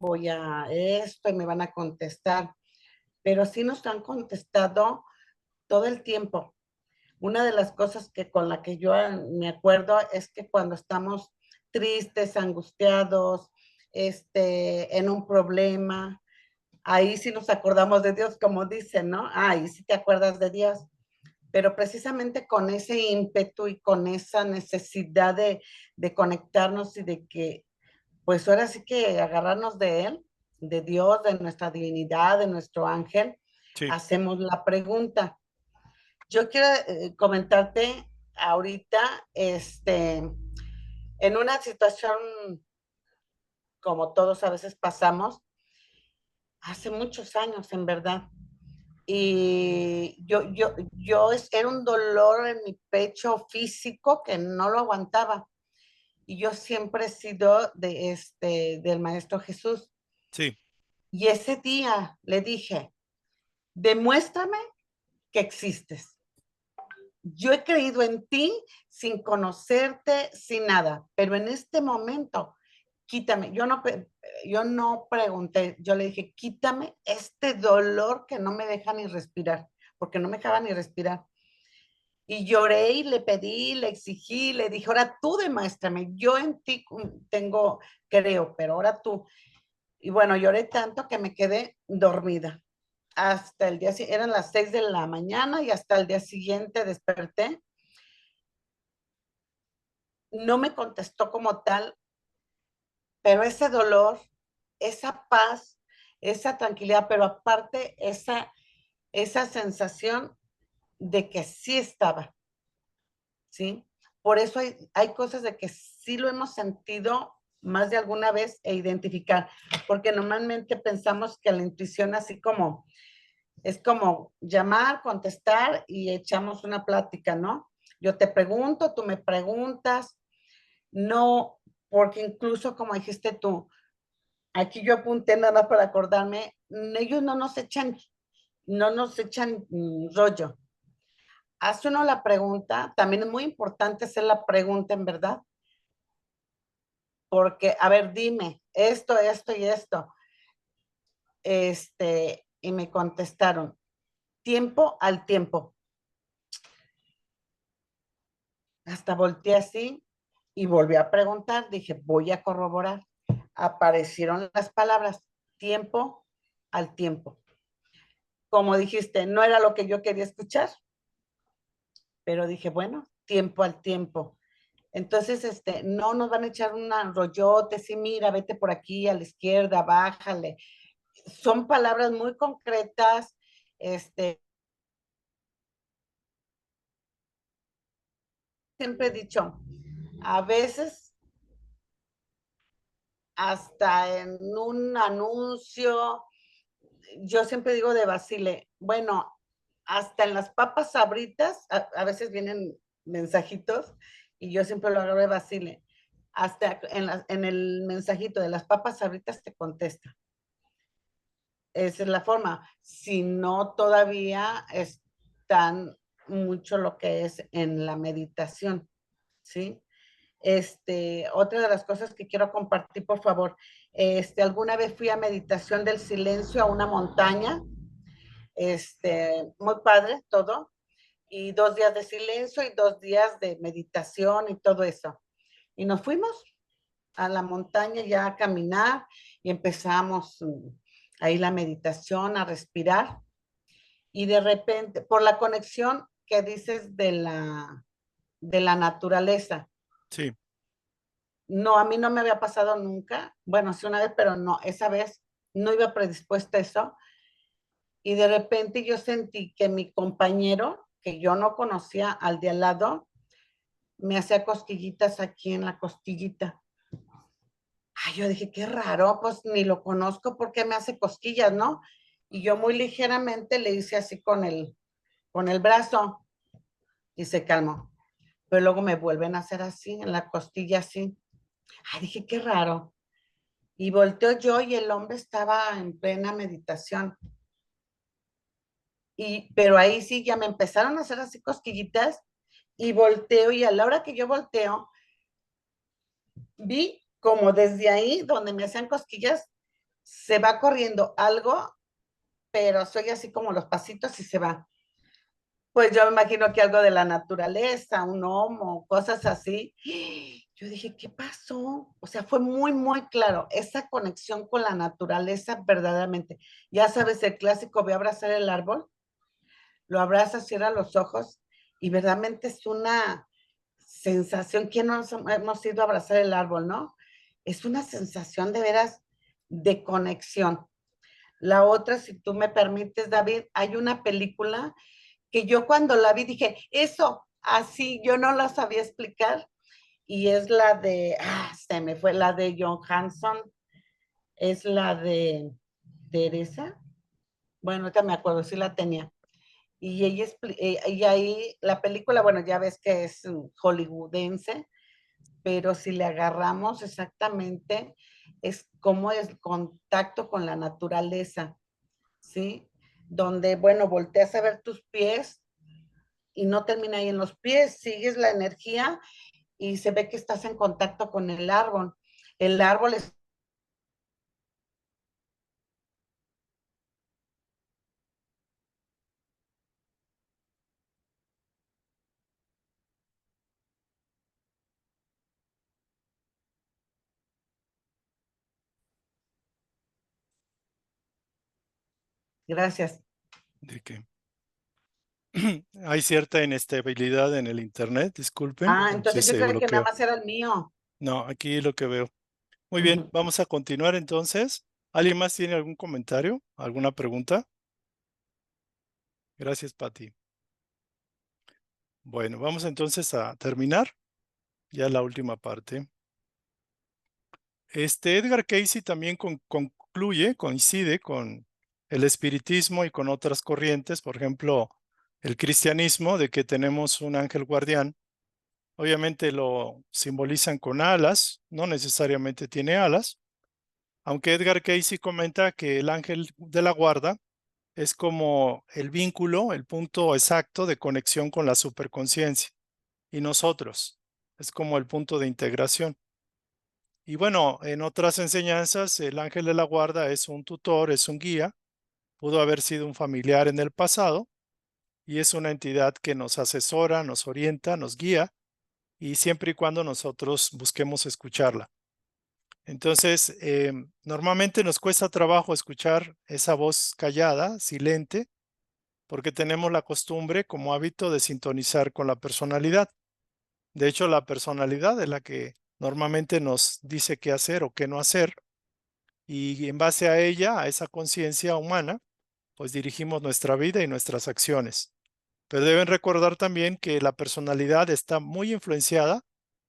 Speaker 2: voy a esto y me van a contestar, pero sí nos han contestado todo el tiempo. Una de las cosas que con la que yo me acuerdo es que cuando estamos tristes, angustiados, en un problema, ahí sí nos acordamos de Dios, como dicen, ¿no? Ahí sí te acuerdas de Dios. pero precisamente con ese ímpetu y con esa necesidad de conectarnos y de que, pues ahora sí que agarrarnos de Él, de Dios, de nuestra divinidad, de nuestro ángel,
Speaker 1: Sí,
Speaker 2: hacemos la pregunta. Yo quiero comentarte ahorita, en una situación como todos a veces pasamos, hace muchos años en verdad, y era un dolor en mi pecho físico que no lo aguantaba. Y yo siempre he sido del Maestro Jesús.
Speaker 1: sí,
Speaker 2: Y ese día le dije, demuéstrame que existes. Yo he creído en ti sin conocerte, sin nada, pero en este momento, quítame. Yo no pregunté, yo le dije, quítame este dolor que no me deja ni respirar, porque no me dejaba ni respirar. Y lloré y le pedí, le exigí, le dije, ahora tú demuéstrame, yo en ti tengo, creo, pero ahora tú. Y bueno, lloré tanto que me quedé dormida. Hasta el día, eran las 6 de la mañana y hasta el día siguiente desperté. No me contestó como tal, pero ese dolor, esa paz, esa tranquilidad, pero aparte esa sensación de que sí estaba, ¿sí? Por eso hay cosas de que sí lo hemos sentido más de alguna vez e identificar, porque normalmente pensamos que la intuición así como es como llamar, contestar y echamos una plática, ¿no? Yo te pregunto, tú me preguntas, no, porque incluso como dijiste tú, aquí yo apunté nada más para acordarme, ellos no nos echan rollo. Hace uno la pregunta, también es muy importante hacer la pregunta en verdad, porque, a ver, dime, esto y esto, y me contestaron, tiempo al tiempo. Hasta volteé así y volví a preguntar, dije, voy a corroborar. Aparecieron las palabras, tiempo al tiempo. Como dijiste, no era lo que yo quería escuchar, pero dije, bueno, tiempo al tiempo. Entonces, no nos van a echar un rollote, sí, mira, vete por aquí a la izquierda, bájale. Son palabras muy concretas, siempre he dicho, a veces hasta en un anuncio, yo siempre digo de Basile, bueno, hasta en las papas sabritas, a veces vienen mensajitos y yo siempre lo agarro de Basile. Hasta en el mensajito de las papas sabritas te contesta. Esa es la forma. Si no, todavía están mucho lo que es en la meditación, ¿sí? Otra de las cosas que quiero compartir, por favor, alguna vez fui a meditación del silencio a una montaña, muy padre todo, y 2 días de silencio y 2 días de meditación y todo eso. Y nos fuimos a la montaña ya a caminar y empezamos ahí la meditación, a respirar, y de repente, por la conexión que dices de la naturaleza,
Speaker 1: sí,
Speaker 2: no, a mí no me había pasado nunca, bueno, sí una vez, pero no, esa vez no iba predispuesta a eso, y de repente yo sentí que mi compañero, que yo no conocía al de al lado, me hacía cosquillitas aquí en la costillita. Ay, yo dije, qué raro, pues ni lo conozco, ¿por qué me hace cosquillas, no? Y yo muy ligeramente le hice así con el brazo y se calmó. Pero luego me vuelven a hacer así, en la costilla así. Ay, dije, qué raro. Y volteo yo y el hombre estaba en plena meditación. Pero ahí sí ya me empezaron a hacer así cosquillitas y volteo y a la hora que yo volteo, vi como desde ahí donde me hacían cosquillas, se va corriendo algo, pero soy así como los pasitos y se va. Pues yo me imagino que algo de la naturaleza, un gnomo, cosas así. Yo dije, ¿qué pasó? O sea, fue muy, muy claro esa conexión con la naturaleza verdaderamente. Ya sabes, el clásico, voy a abrazar el árbol. lo abrazas, cierras los ojos y verdaderamente es una sensación. ¿Quién nos hemos ido a abrazar el árbol, no? Es una sensación de veras de conexión. La otra, si tú me permites, David, hay una película que yo cuando la vi dije, eso, así, yo no la sabía explicar, y es la de, se me fue, la de John Hanson, es la de Teresa, bueno, ahorita me acuerdo, sí la tenía, y ella, y ahí la película, bueno, ya ves que es hollywoodense, pero si le agarramos exactamente, es como es el contacto con la naturaleza, ¿sí? Donde, bueno, volteas a ver tus pies y no termina ahí en los pies, sigues la energía y se ve que estás en contacto con el árbol. El árbol es... Gracias.
Speaker 1: De que hay cierta inestabilidad en el internet, disculpen, no sé
Speaker 2: Entonces
Speaker 1: si
Speaker 2: yo
Speaker 1: se
Speaker 2: creo que nada
Speaker 1: bloqueó.
Speaker 2: más era el mío.
Speaker 1: No, aquí lo que veo. Muy bien,
Speaker 2: Uh-huh.
Speaker 1: vamos a continuar entonces. ¿Alguien más tiene algún comentario? ¿Alguna pregunta? Gracias, Patti. Bueno, vamos entonces a terminar ya la última parte. Edgar Cayce también concluye, coincide con el espiritismo y con otras corrientes, por ejemplo, el cristianismo, de que tenemos un ángel guardián. Obviamente lo simbolizan con alas, no necesariamente tiene alas, aunque Edgar Cayce comenta que el ángel de la guarda es como el vínculo, el punto exacto de conexión con la superconciencia y nosotros. Es como el punto de integración. Y bueno, en otras enseñanzas, el ángel de la guarda es un tutor, es un guía, pudo haber sido un familiar en el pasado y es una entidad que nos asesora, nos orienta, nos guía y siempre y cuando nosotros busquemos escucharla. Entonces, normalmente nos cuesta trabajo escuchar esa voz callada, silente, porque tenemos la costumbre como hábito de sintonizar con la personalidad. De hecho, la personalidad es la que normalmente nos dice qué hacer o qué no hacer, y en base a ella, a esa conciencia humana, pues dirigimos nuestra vida y nuestras acciones. Pero deben recordar también que la personalidad está muy influenciada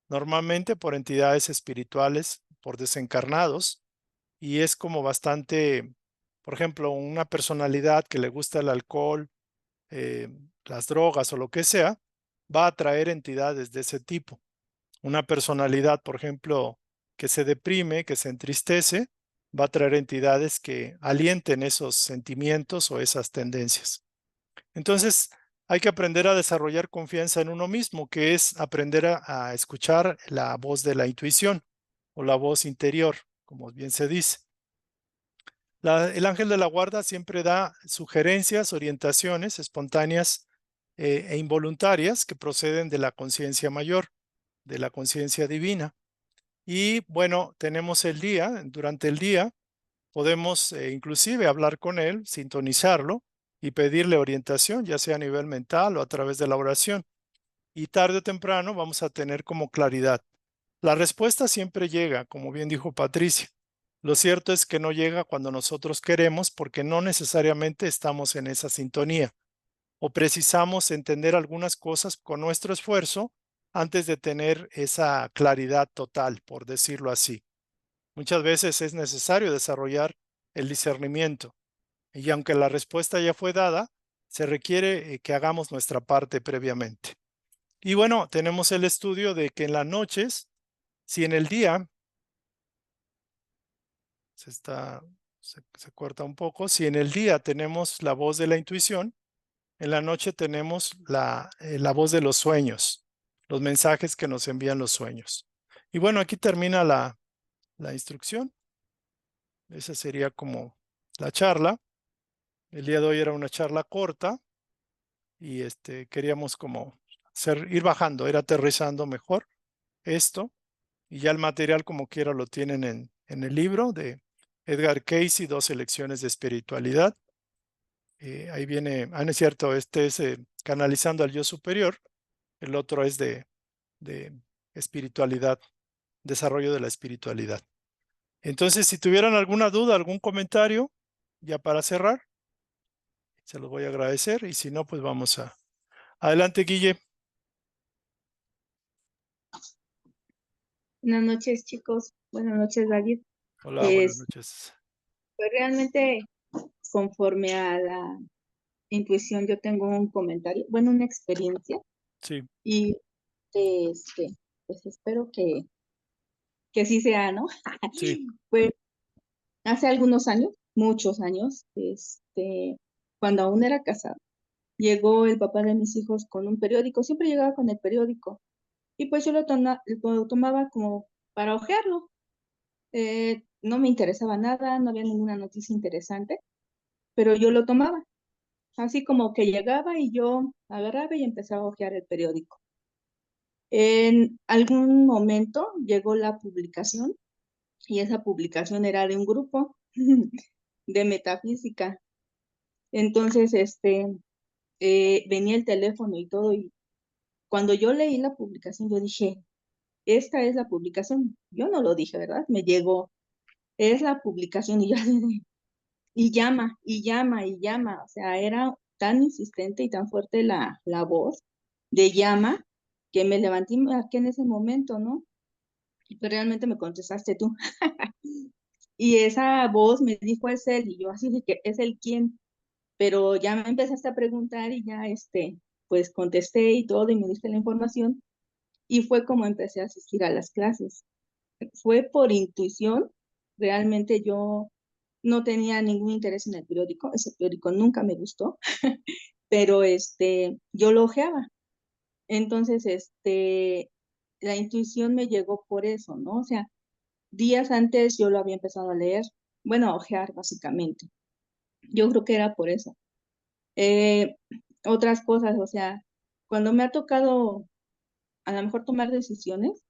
Speaker 1: normalmente por entidades espirituales, por desencarnados, y es como bastante, por ejemplo, una personalidad que le gusta el alcohol, eh, las drogas o lo que sea, va a atraer entidades de ese tipo. Una personalidad, por ejemplo, que se deprime, que se entristece, va a traer entidades que alienten esos sentimientos o esas tendencias. Entonces, hay que aprender a desarrollar confianza en uno mismo, que es aprender a escuchar la voz de la intuición o la voz interior, como bien se dice. El ángel de la guarda siempre da sugerencias, orientaciones espontáneas e involuntarias que proceden de la conciencia mayor, de la conciencia divina. Y bueno, tenemos el día, durante el día podemos inclusive hablar con él, sintonizarlo y pedirle orientación, ya sea a nivel mental o a través de la oración. Y tarde o temprano vamos a tener como claridad. La respuesta siempre llega, como bien dijo Patricia. Lo cierto es que no llega cuando nosotros queremos porque no necesariamente estamos en esa sintonía o precisamos entender algunas cosas con nuestro esfuerzo antes de tener esa claridad total, por decirlo así. Muchas veces es necesario desarrollar el discernimiento y aunque la respuesta ya fue dada, se requiere que hagamos nuestra parte previamente. Y bueno, tenemos el estudio de que en las noches, si en el día se corta un poco, si en el día tenemos la voz de la intuición, en la noche tenemos la voz de los sueños, los mensajes que nos envían los sueños. Y bueno, aquí termina la instrucción. Esa sería como la charla. El día de hoy era una charla corta y queríamos como ir bajando, ir aterrizando mejor esto. Y ya el material como quiera lo tienen en el libro de Edgar Cayce, 12 lecciones de espiritualidad. Ahí viene, no es cierto, este es canalizando al yo superior, el otro es de espiritualidad, desarrollo de la espiritualidad. Entonces, si tuvieran alguna duda, algún comentario, ya para cerrar, se los voy a agradecer y si no, pues vamos a... Adelante, Guille.
Speaker 3: Buenas noches, chicos. Buenas noches, David.
Speaker 1: Hola, buenas noches.
Speaker 3: Pues realmente, conforme a la intuición, yo tengo un comentario, bueno, una experiencia,
Speaker 1: Sí,
Speaker 3: y pues espero que sí sea, ¿no?
Speaker 1: sí,
Speaker 3: Pues hace algunos años, muchos años, cuando aún era casada, llegó el papá de mis hijos con un periódico, siempre llegaba con el periódico, y pues yo lo tomaba como para hojearlo. No me interesaba nada, no había ninguna noticia interesante, pero yo lo tomaba, así como que llegaba y yo agarraba y empezaba a hojear el periódico. En algún momento llegó la publicación y esa publicación era de un grupo de metafísica. Entonces, venía el teléfono y todo, y cuando yo leí la publicación, yo dije, esta es la publicación. Yo no lo dije, ¿verdad? Me llegó, es la publicación, y yo así de, y llama, y llama, y llama. O sea, era tan insistente y tan fuerte la voz de llama que me levanté y me marqué en ese momento, ¿no? Pero realmente me contestaste tú. Y esa voz me dijo es él, y yo así de que es el quién. Pero ya me empezaste a preguntar y ya, pues contesté y todo y me diste la información. Y fue como empecé a asistir a las clases. Fue por intuición. Realmente yo no tenía ningún interés en el periódico, ese periódico nunca me gustó, pero yo lo ojeaba. Entonces, la intuición me llegó por eso, ¿no? O sea, días antes yo lo había empezado a leer, bueno, a ojear básicamente. Yo creo que era por eso. Eh, Otras cosas, o sea, cuando me ha tocado a lo mejor tomar decisiones,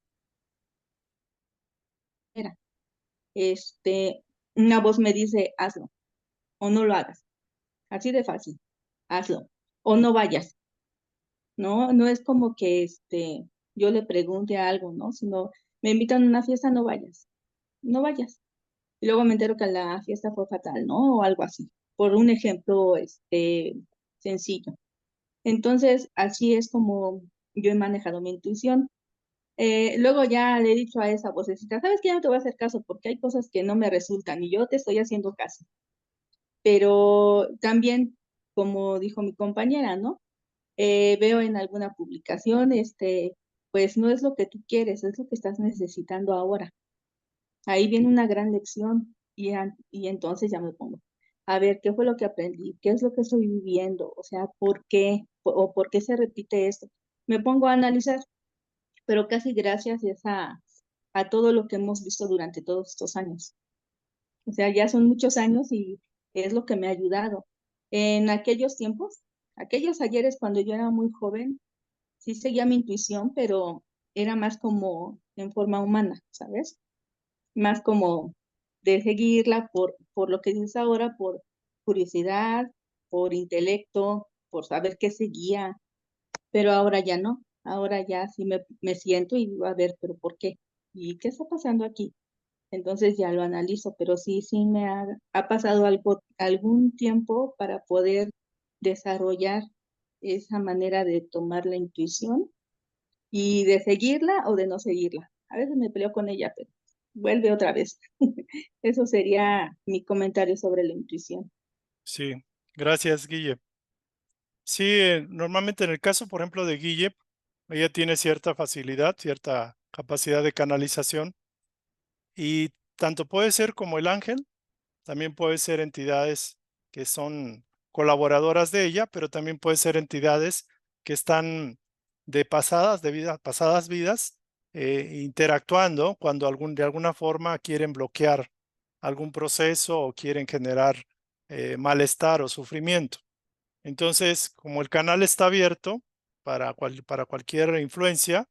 Speaker 3: era, una voz me dice, hazlo o no lo hagas, así de fácil, hazlo o no vayas. No, no es como que yo le pregunte algo, ¿no? Sino me invitan a una fiesta, no vayas, no vayas. Y luego me entero que la fiesta fue fatal, ¿no? O algo así, por un ejemplo, sencillo. Entonces, así es como yo he manejado mi intuición. Luego ya le he dicho a esa vocecita, ¿sabes qué? Ya no te voy a hacer caso porque hay cosas que no me resultan y yo te estoy haciendo caso. Pero también, como dijo mi compañera, ¿no? Veo en alguna publicación, pues no es lo que tú quieres, es lo que estás necesitando ahora. Ahí viene una gran lección y entonces ya me pongo a ver qué fue lo que aprendí, qué es lo que estoy viviendo, o sea, por qué o por qué se repite esto. Me pongo a analizar, pero casi gracias es a todo lo que hemos visto durante todos estos años. O sea, ya son muchos años y es lo que me ha ayudado. En aquellos tiempos, aquellos ayeres cuando yo era muy joven, sí seguía mi intuición, pero era más como en forma humana, ¿sabes? Más como de seguirla por lo que dices ahora, por curiosidad, por intelecto, por saber qué seguía, pero ahora ya no, ahora ya sí me siento y digo, a ver, pero ¿por qué? ¿Y qué está pasando aquí? Entonces ya lo analizo, pero sí ha pasado algún tiempo para poder desarrollar esa manera de tomar la intuición y de seguirla o de no seguirla. A veces me peleo con ella, pero vuelve otra vez. Eso sería mi comentario sobre la intuición.
Speaker 1: sí. Gracias, Guille. Sí, normalmente en el caso, por ejemplo, de Guille, ella tiene cierta facilidad, cierta capacidad de canalización y tanto puede ser como el ángel, también puede ser entidades que son colaboradoras de ella, pero también puede ser entidades que están pasadas vidas, interactuando cuando de alguna forma quieren bloquear algún proceso o quieren generar malestar o sufrimiento. Entonces, como el canal está abierto para cualquier influencia,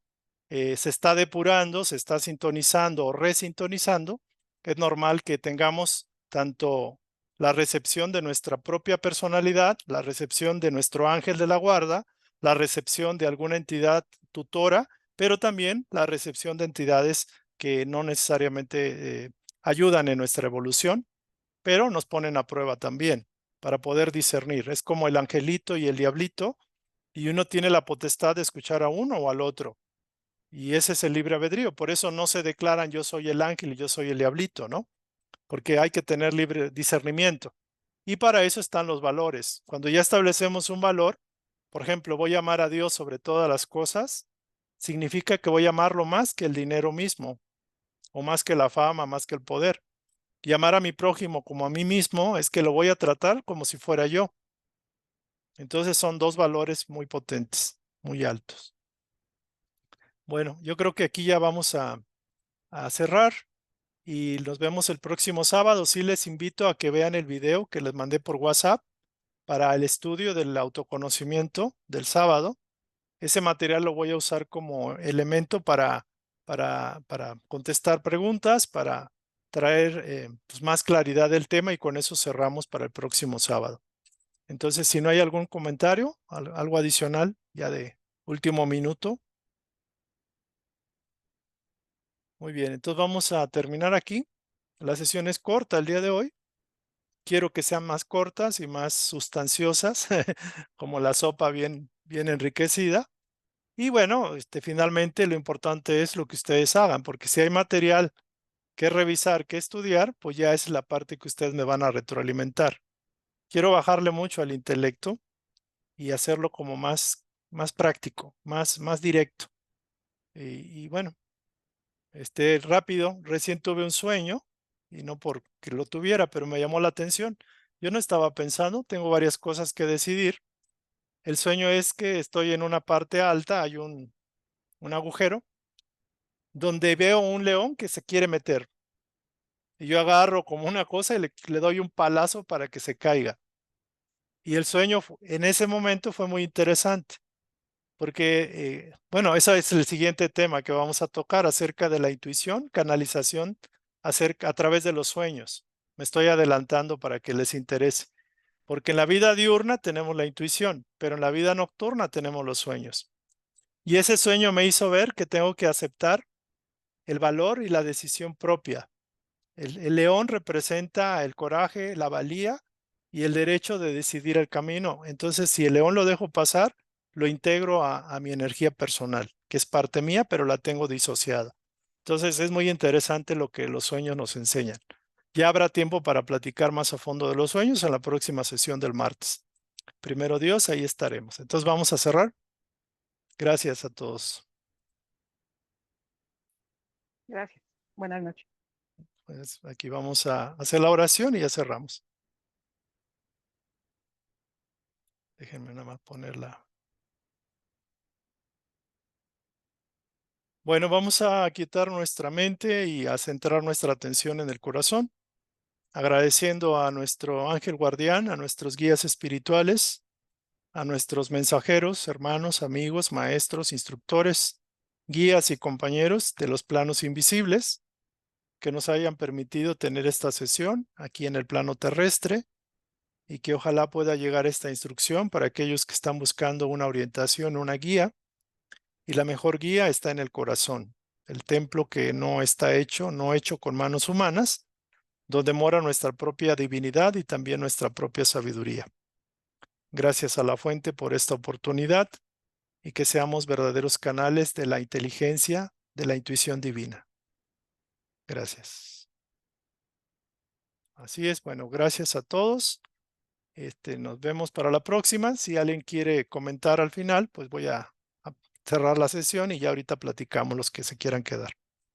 Speaker 1: se está depurando, se está sintonizando o resintonizando, es normal que tengamos tanto la recepción de nuestra propia personalidad, la recepción de nuestro ángel de la guarda, la recepción de alguna entidad tutora, pero también la recepción de entidades que no necesariamente ayudan en nuestra evolución, pero nos ponen a prueba también para poder discernir. Es como el angelito y el diablito, y uno tiene la potestad de escuchar a uno o al otro. Y ese es el libre albedrío. Por eso no se declaran yo soy el ángel y yo soy el diablito, ¿no? Porque hay que tener libre discernimiento. Y para eso están los valores. Cuando ya establecemos un valor, por ejemplo, voy a amar a Dios sobre todas las cosas, significa que voy a amarlo más que el dinero mismo, o más que la fama, más que el poder. Y amar a mi prójimo como a mí mismo es que lo voy a tratar como si fuera yo. Entonces son dos valores muy potentes, muy altos. Bueno, yo creo que aquí ya vamos a cerrar y nos vemos el próximo sábado. Sí les invito a que vean el video que les mandé por WhatsApp para el estudio del autoconocimiento del sábado. Ese material lo voy a usar como elemento para contestar preguntas, para traer pues más claridad del tema, y con eso cerramos para el próximo sábado. Entonces, si no hay algún comentario, algo adicional ya de último minuto. Muy bien, entonces vamos a terminar aquí. La sesión es corta el día de hoy. Quiero que sean más cortas y más sustanciosas, como la sopa bien enriquecida. Y bueno, finalmente lo importante es lo que ustedes hagan, porque si hay material que revisar, que estudiar, pues ya es la parte que ustedes me van a retroalimentar. Quiero bajarle mucho al intelecto y hacerlo como más práctico, más directo. Y bueno, rápido, recién tuve un sueño, y no porque lo tuviera, pero me llamó la atención. Yo no estaba pensando, tengo varias cosas que decidir. El sueño es que estoy en una parte alta, hay un agujero, donde veo un león que se quiere meter. Y yo agarro como una cosa y le doy un palazo para que se caiga. Y el sueño en ese momento fue muy interesante, porque, bueno, ese es el siguiente tema que vamos a tocar acerca de la intuición, canalización a través de los sueños. Me estoy adelantando para que les interese, porque en la vida diurna tenemos la intuición, pero en la vida nocturna tenemos los sueños. Y ese sueño me hizo ver que tengo que aceptar el valor y la decisión propia. El león representa el coraje, la valía y el derecho de decidir el camino. Entonces, si el león lo dejo pasar, lo integro a mi energía personal, que es parte mía, pero la tengo disociada. Entonces, es muy interesante lo que los sueños nos enseñan. Ya habrá tiempo para platicar más a fondo de los sueños en la próxima sesión del martes. Primero Dios, ahí estaremos. Entonces, vamos a cerrar. Gracias a todos.
Speaker 4: Gracias. Buenas noches.
Speaker 1: Pues aquí vamos a hacer la oración y ya cerramos. Déjenme nada más ponerla. Bueno, vamos a quitar nuestra mente y a centrar nuestra atención en el corazón, agradeciendo a nuestro ángel guardián, a nuestros guías espirituales, a nuestros mensajeros, hermanos, amigos, maestros, instructores, guías y compañeros de los planos invisibles que nos hayan permitido tener esta sesión aquí en el plano terrestre, y que ojalá pueda llegar esta instrucción para aquellos que están buscando una orientación, una guía. Y la mejor guía está en el corazón, el templo que no está hecho, no hecho con manos humanas, donde mora nuestra propia divinidad y también nuestra propia sabiduría. Gracias a la fuente por esta oportunidad, y que seamos verdaderos canales de la inteligencia, de la intuición divina. Gracias. Así es, bueno, gracias a todos. Nos vemos para la próxima. Si alguien quiere comentar al final, pues voy a cerrar la sesión y ya ahorita platicamos los que se quieran quedar.